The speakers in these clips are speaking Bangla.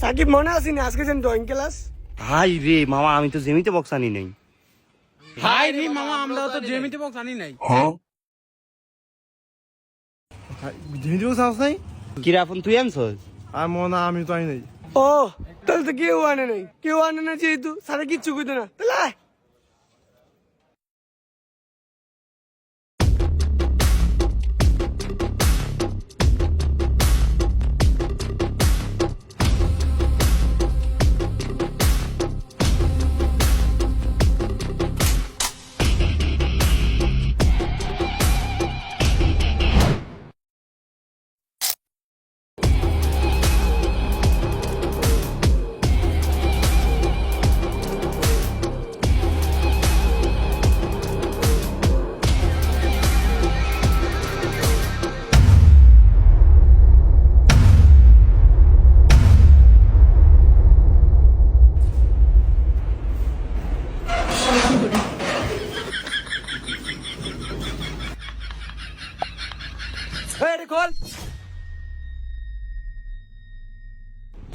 সাকিব মনে আসেনি আজকে যেন ড্রয়িং ক্লাস? হাই রে মামা, আমি তো জেমিতে বক্স আনি নাই। হাই রে মামা, আমরা তো জেমিতে বক্স আনি নাই। জেমিতে বক্স আস নাই? কিরে আপন তুই আনছস? আর মনে আমি তো আই নাই। ও তাহলে তো কেউ আনে নাই, কেউ আনে না যেহেতু সারা কিচ্ছু কইতো না, তাহলে আয়।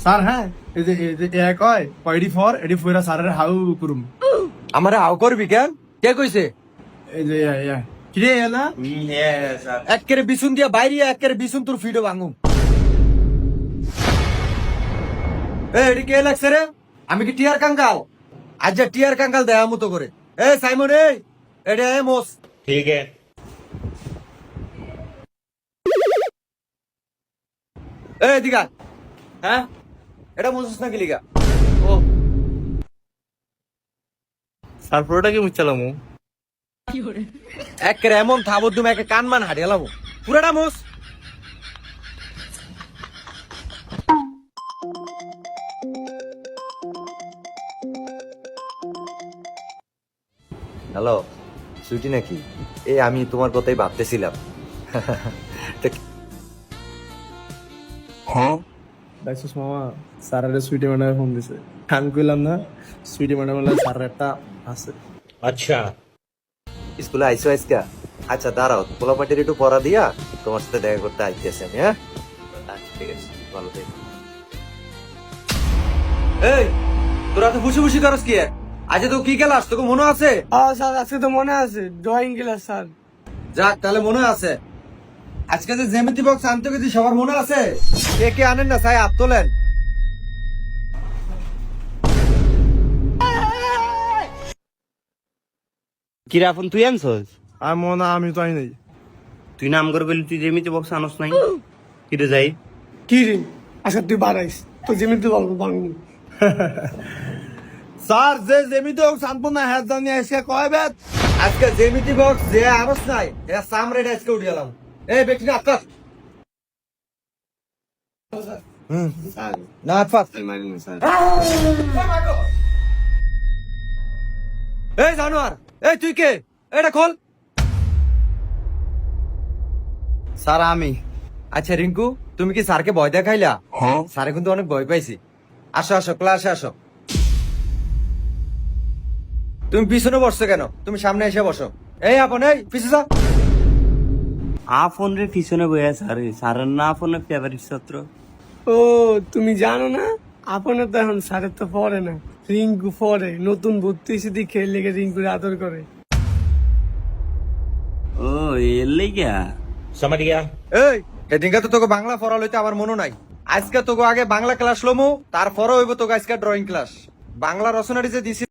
স্যার হ্যাঁ, এই যে এ কয় কয়ডি ফর এডি ফয়রা স্যারের হাউ করুম। আমারে হাও করবি কেন? কে কইছে? এই যে কিরে এলা একেরে বিছুন দিয়া বাইরে একেরে বিছুন তোর ফিডো ভাঙুম। এডি কে লাগছে রে? আমি কি টিয়ার কাঙ্গাল? আজ যা টিয়ার কাঙ্গাল দেয়া মতো করে। সাইমন এডে মোস। ঠিক আছে। দিগা হ্যাঁ, এটা মোসস না কি লিগা? ও স্যার পুরোটা কি মুচালাম? একেরে এমন থাবত তুমি একে কানমান হারিয়ালাম পুরাটা মোস। হ্যালো সুইটি নাকি? আমি তোমার কথাই ভাবতেছিলাম। দেখছিস মামা, স্যারের সুইটি ম্যাডামে ফোন দিছে। আমি কইলাম না সুইটি ম্যাডাম বলে স্যারের একটা আছে। আচ্ছা স্কুলে আইসো আজকা? আচ্ছা দাঁড়াও, পোলা পাটির একটু পড়া দিয়া তোমার সাথে দেখা করতে আইতেছি আমি। হ্যাঁ আচ্ছা ঠিক আছে, ভালো থেকো। এই তোরা তো খুশি খুশি করস কি? আজ তো কি ক্লাস তোকে মনে আছে? স্যার আজকে তো মনে আছে ড্রয়িং ক্লাস স্যার। যাক তাহলে মনে আছে। আজকে যে জ্যামিতি বক্স আনতে গেছি সবার মনে আছে? কে কে আনেন না চাই হাত তোলেন। কিরে আপন তুই আনছস? আর মনে আমি তো আই নাই। তুই নাম করে বলি তুই জেমিতে বক্স আনস নাই? কিরে যাই কি রে আজকে তুই বাড়াইস তো যেমনি বাংলু। স্যার যে জেমিতে বক্স আনবো না হ্যাঁ জানি এসে কয় বেত। আজকে জ্যামিতি বক্স যে আরস নাই এ সামরে আজকে উঠে গেলাম। এই ব্যক্তি আকাশ না আটফাত। এই জানোয়ার, এই তুই কে? এটা খোল। স্যার আমি। আচ্ছা রিঙ্কু, তুমি কি স্যারকে ভয় দেখাইলা? স্যারে কিন্তু অনেক ভয় পাইছি। আসো আসো ক্লাসে আসো। তুমি পিছনে বসছো কেন? তুমি সামনে এসে বসো। এই আপন এই পিছনে যা। আপন রে পিছনে বইয়া স্যার, স্যারের না আপনের ফেভারিট ছাত্র। ও তুমি জানো না আপনার তো এখন স্যারের তো পড়ে না, রিঙ্কু পড়ে। নতুন ভর্তি এসে দিয়ে খেয়ে লেগে রিঙ্কুর আদর করে। ও এর লেগা এই এদিনকে তো তোকে বাংলা পড়া লইতে আমার মনে নাই। আজকে তোকে আগে বাংলা ক্লাস লমু, তারপরে হইব তোকে আজকে ড্রয়িং ক্লাস। বাংলা রচনাটি যে দিছি